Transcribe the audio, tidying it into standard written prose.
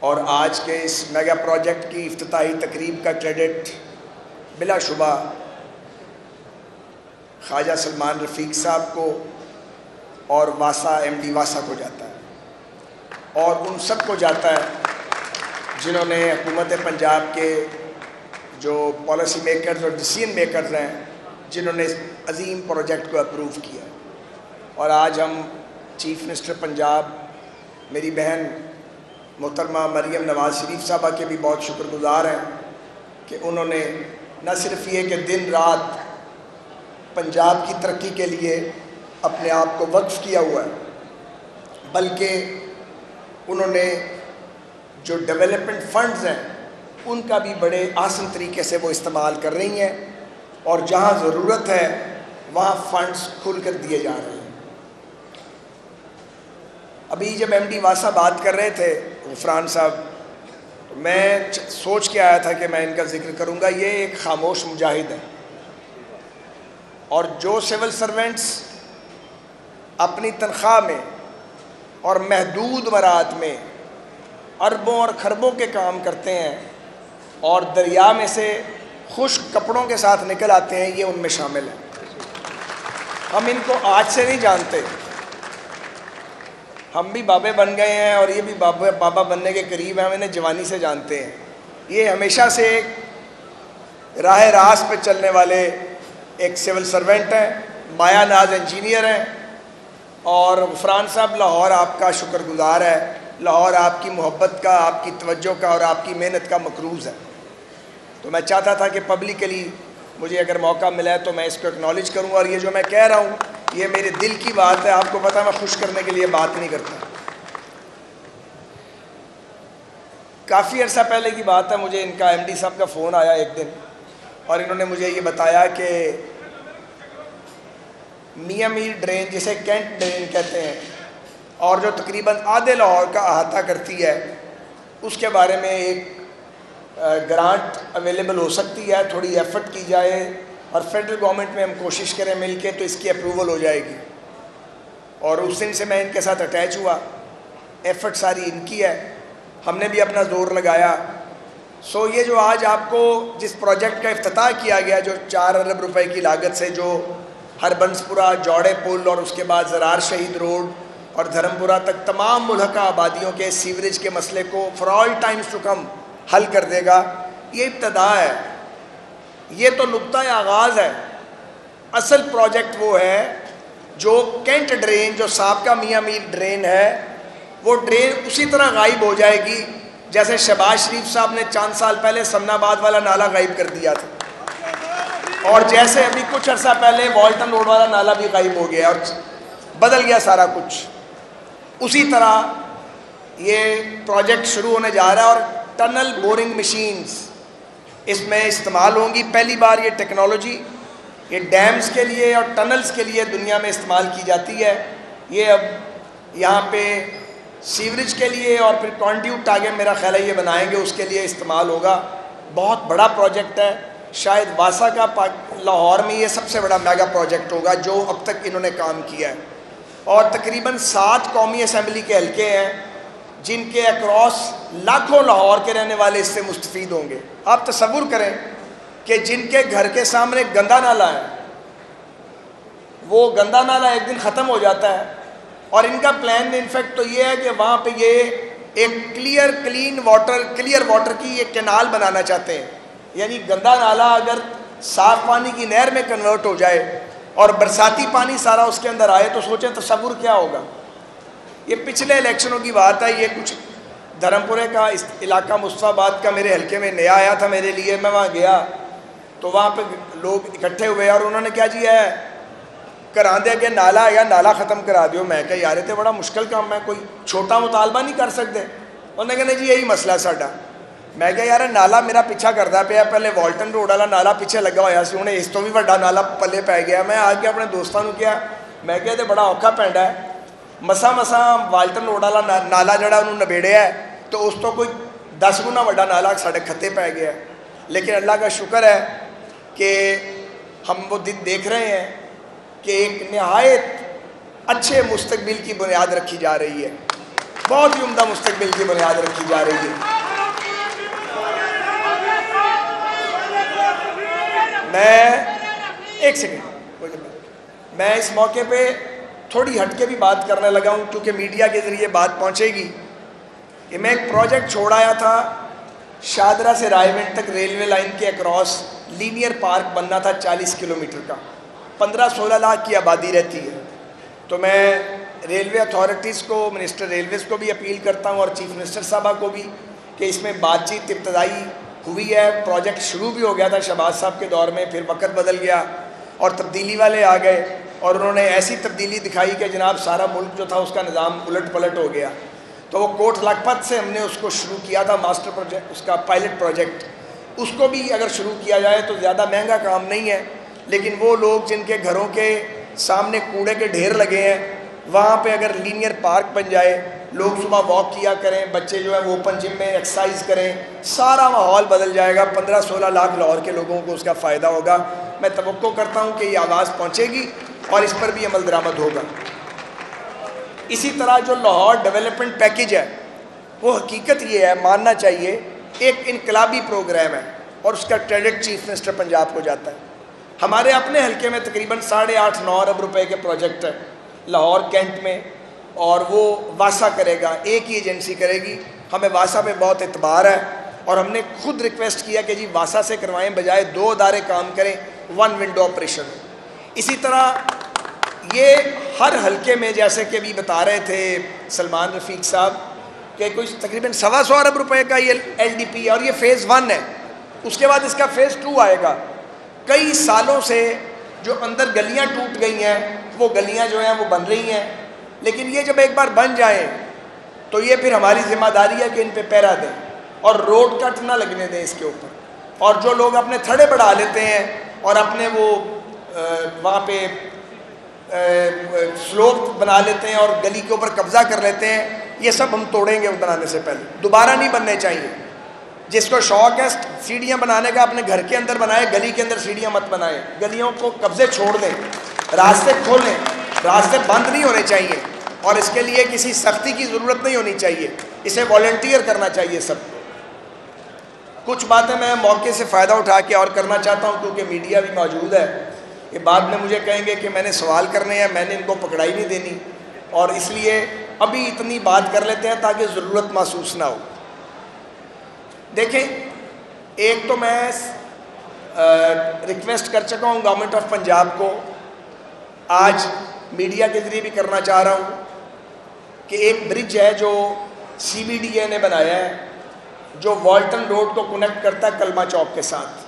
اور آج کے اس میگا پروجیکٹ کی افتتاحی تقریب کا کریڈٹ بلا شبہ خواجہ سلمان رفیق صاحب کو اور واسا ایم ڈی واسا کو جاتا ہے، اور ان سب کو جاتا ہے جنہوں نے حکومت پنجاب کے جو پالیسی میکرز اور ڈیسیژن میکرز ہیں، جنہوں نے اس عظیم پروجیکٹ کو اپروو کیا۔ اور آج ہم چیف منسٹر پنجاب میری بہن محترمہ مریم نواز شریف صاحبہ کے بھی بہت شکر گزار ہیں کہ انہوں نے نہ صرف یہ کہ دن رات پنجاب کی ترقی کے لیے اپنے آپ کو وقف کیا ہوا ہے، بلکہ انہوں نے جو ڈیولپمنٹ فنڈز ہیں ان کا بھی بڑے آسان طریقے سے وہ استعمال کر رہی ہیں، اور جہاں ضرورت ہے وہاں فنڈز کھل کر دیے جا رہے ہیں۔ ابھی جب ایم ڈی واسا بات کر رہے تھے غفران صاحب، تو میں سوچ کے آیا تھا کہ میں ان کا ذکر کروں گا۔ یہ ایک خاموش مجاہد ہے، اور جو سول سرونٹس اپنی تنخواہ میں اور محدود مرات میں اربوں اور کھربوں کے کام کرتے ہیں اور دریا میں سے خشک کپڑوں کے ساتھ نکل آتے ہیں، یہ ان میں شامل ہیں۔ ہم ان کو آج سے نہیں جانتے، ہم بھی بابے بن گئے ہیں اور یہ بھی بابا بننے کے قریب ہیں، ہم انہیں جوانی سے جانتے ہیں۔ یہ ہمیشہ سے ایک راہ راست پہ چلنے والے ایک سول سرونٹ ہیں، مایا ناز انجینئر ہیں، اور غفران صاحب لاہور آپ کا شکر گزار ہے، لاہور آپ کی محبت کا، آپ کی توجہ کا اور آپ کی محنت کا مقروض ہے۔ تو میں چاہتا تھا کہ پبلکلی مجھے اگر موقع ملا ہے تو میں اس کو اکنالج کروں، اور یہ جو میں کہہ رہا ہوں یہ میرے دل کی بات ہے، آپ کو پتہ میں خوش کرنے کے لیے بات نہیں کرتا۔ کافی عرصہ پہلے کی بات ہے، مجھے ان کا ایم ڈی صاحب کا فون آیا ایک دن، اور انہوں نے مجھے یہ بتایا کہ میاں میر ڈرین، جسے کینٹ ڈرین کہتے ہیں اور جو تقریباً آدھے لاہور کا احاطہ کرتی ہے، اس کے بارے میں ایک گرانٹ اویلیبل ہو سکتی ہے، تھوڑی ایفرٹ کی جائے اور فیڈرل گورنمنٹ میں ہم کوشش کریں مل کے تو اس کی اپروول ہو جائے گی۔ اور اس دن سے میں ان کے ساتھ اٹیچ ہوا، ایفرٹ ساری ان کی ہے، ہم نے بھی اپنا زور لگایا۔ سو یہ جو آج آپ کو جس پروجیکٹ کا افتتاح کیا گیا، جو 4 ارب روپے کی لاگت سے جو ہربنسپورہ جوڑے پل اور اس کے بعد زرار شہید روڈ اور دھرمپورہ تک تمام ملحقہ آبادیوں کے سیوریج کے مسئلے کو for all times to come حل کر دے گا، یہ ابتدا ہے، یہ تو نقطۂ آغاز ہے۔ اصل پروجیکٹ وہ ہے جو کینٹ ڈرین، جو سابقہ میاں میر ڈرین ہے، وہ ڈرین اسی طرح غائب ہو جائے گی جیسے شہباز شریف صاحب نے چند سال پہلے سمنا آباد والا نالا غائب کر دیا تھا، اور جیسے ابھی کچھ عرصہ پہلے والٹن روڈ والا نالا بھی غائب ہو گیا اور بدل گیا سارا کچھ۔ اسی طرح یہ پروجیکٹ شروع ہونے جا رہا ہے، اور ٹنل بورنگ مشینز اس میں استعمال ہوں گی۔ پہلی بار یہ ٹیکنالوجی یہ ڈیمز کے لیے اور ٹنلز کے لیے دنیا میں استعمال کی جاتی ہے۔ یہ اب یہاں پہ سیوریج کے لیے اور پھر کانڈیوٹ آگے میرا خیال ہے یہ بنائیں گے، اس کے لیے استعمال ہوگا۔ بہت بڑا پروجیکٹ ہے، شاید واسا کا لاہور میں یہ سب سے بڑا میگا پروجیکٹ ہوگا جو اب تک انہوں نے کام کیا ہے، اور تقریباً 7 قومی اسمبلی کے حلقے ہیں جن کے اکراس لاکھوں لاہور کے رہنے والے اس سے مستفید ہوں گے۔ آپ تصور کریں کہ جن کے گھر کے سامنے گندا نالا ہے، وہ گندا نالا ایک دن ختم ہو جاتا ہے، اور ان کا پلان انفیکٹ تو یہ ہے کہ وہاں پہ یہ ایک کلیئر واٹر کی ایک کینال بنانا چاہتے ہیں، یعنی گندا نالا اگر صاف پانی کی نہر میں کنورٹ ہو جائے اور برساتی پانی سارا اس کے اندر آئے تو سوچیں تصور کیا ہوگا۔ یہ پچھلے الیکشنوں کی بات ہے، یہ کچھ دھرمپورے کا علاقہ مصطفیٰ آباد کا میرے حلقے میں نیا آیا تھا میرے لیے، میں وہاں گیا تو وہاں پہ لوگ اکٹھے ہوئے اور انہوں نے کیا جی ہے کرا دیا کہ نالا یا نالا ختم کرا دیو۔ میں کہا یار یہ تو بڑا مشکل کام ہے، کوئی چھوٹا مطالبہ نہیں کر سکتے؟ انہوں نے کہا نہیں جی یہی مسئلہ ہے ساڈا۔ میں کہا یار نالا میرا پیچھا کرتا پیا، پہلے والٹن روڈ والا نالا پیچھے لگا ہوا سی، انہیں اس تو بھی بڑا نالا پلے پی گیا۔ میں آ کے اپنے دوستوں کیا، میں کہا یہ بڑا اوکھا پینڈا ہے، مسا والٹن روڈ والا نالا جڑا انہوں نبیڑیا ہے تو اس تو کوئی 10 گنا بڑا نالا ساڈے کھتے پی گیا ہے۔ لیکن اللہ کا شکر ہے کہ ہم وہ دن دیکھ رہے ہیں کہ ایک نہایت اچھے مستقبل کی بنیاد رکھی جا رہی ہے۔ بہت ہی عمدہ مستقبل کی بنیاد رکھی جا رہی ہے۔ میں اس موقع پہ تھوڑی ہٹ کے بھی بات کرنے لگا ہوں کیونکہ میڈیا کے ذریعے بات پہنچے گی کہ میں ایک پروجیکٹ چھوڑ آیا تھا، شادرہ سے رائے ونڈ تک ریلوے لائن کے اکراس لینئر پارک بننا تھا 40 کلومیٹر کا، 15-16 لاکھ کی آبادی رہتی ہے۔ تو میں ریلوے اتھارٹیز کو، منسٹر ریلویز کو بھی اپیل کرتا ہوں اور چیف منسٹر صاحبہ کو بھی کہ اس میں بات چیت ابتدائی ہوئی ہے، پروجیکٹ شروع بھی ہو گیا تھا شہباز صاحب کے دور میں، پھر وقت بدل گیا اور تبدیلی والے آ گئے اور انہوں نے ایسی تبدیلی دکھائی کہ جناب سارا ملک جو تھا اس کا نظام الٹ پلٹ ہو گیا۔ تو وہ کوٹ لکھپت سے ہم نے اس کو شروع کیا تھا، ماسٹر پروجیکٹ، اس کا پائلٹ پروجیکٹ، اس کو بھی اگر شروع کیا جائے تو زیادہ مہنگا کام نہیں ہے، لیکن وہ لوگ جن کے گھروں کے سامنے کوڑے کے ڈھیر لگے ہیں وہاں پہ اگر لینئر پارک بن جائے، لوگ صبح واک کیا کریں، بچے جو ہیں وہ اوپن جم میں ایکسرسائز کریں، سارا ماحول بدل جائے گا، 15-16 لاکھ لاہور کے لوگوں کو اس کا فائدہ ہوگا۔ میں توقع کرتا ہوں کہ یہ آواز پہنچے گی اور اس پر بھی عمل درآمد ہوگا۔ اسی طرح جو لاہور ڈیولپمنٹ پیکیج ہے وہ حقیقت یہ ہے، ماننا چاہیے، ایک انقلابی پروگرام ہے اور اس کا کریڈٹ چیف منسٹر پنجاب کو جاتا ہے۔ ہمارے اپنے حلقے میں تقریباً 8.5-9 ارب روپے کے پروجیکٹ ہے لاہور کینٹ میں، اور وہ واسا کرے گا، ایک ہی ایجنسی کرے گی۔ ہمیں واسا پہ بہت اعتبار ہے اور ہم نے خود ریکویسٹ کیا کہ جی واسا سے کروائیں، بجائے 2 ادارے کام کریں، 1 ونڈو آپریشن۔ اسی طرح یہ ہر حلقے میں، جیسے کہ ابھی بتا رہے تھے سلمان رفیق صاحب کہ کوئی تقریباً 125 ارب روپے کا یہ LDP ہے اور یہ فیز 1 ہے، اس کے بعد اس کا فیز 2 آئے گا۔ کئی سالوں سے جو اندر گلیاں ٹوٹ گئی ہیں وہ گلیاں جو ہیں وہ بن رہی ہیں، لیکن یہ جب ایک بار بن جائیں تو یہ پھر ہماری ذمہ داری ہے کہ ان پہ پیرا دیں اور روڈ کٹ نہ لگنے دیں اس کے اوپر۔ اور جو لوگ اپنے تھڑے بڑھا لیتے ہیں اور اپنے وہ وہاں پہ سلوپ بنا لیتے ہیں اور گلی کے اوپر قبضہ کر لیتے ہیں، یہ سب ہم توڑیں گے بنانے سے پہلے، دوبارہ نہیں بننے چاہیے۔ جس کو شوق ہے سیڑھیاں بنانے کا اپنے گھر کے اندر بنائے، گلی کے اندر سیڑھیاں مت بنائیں، گلیوں کو قبضے چھوڑ دیں، راستے کھولیں، راستے بند نہیں ہونے چاہیے اور اس کے لیے کسی سختی کی ضرورت نہیں ہونی چاہیے، اسے والنٹیئر کرنا چاہیے سب کو۔ کچھ باتیں میں موقع سے فائدہ اٹھا کے اور کرنا چاہتا ہوں کیونکہ میڈیا بھی موجود ہے، کہ بعد میں مجھے کہیں گے کہ میں نے سوال کرنے ہیں، میں نے ان کو پکڑائی نہیں دینی، اور اس لیے ابھی اتنی بات کر لیتے ہیں تاکہ ضرورت محسوس نہ ہو۔ دیکھیں، ایک تو میں ریکویسٹ کر چکا ہوں گورنمنٹ آف پنجاب کو، آج میڈیا کے ذریعے بھی کرنا چاہ رہا ہوں کہ ایک برج ہے جو CBDA نے بنایا ہے جو والٹن روڈ کو کنیکٹ کرتا ہے کلمہ چوک کے ساتھ،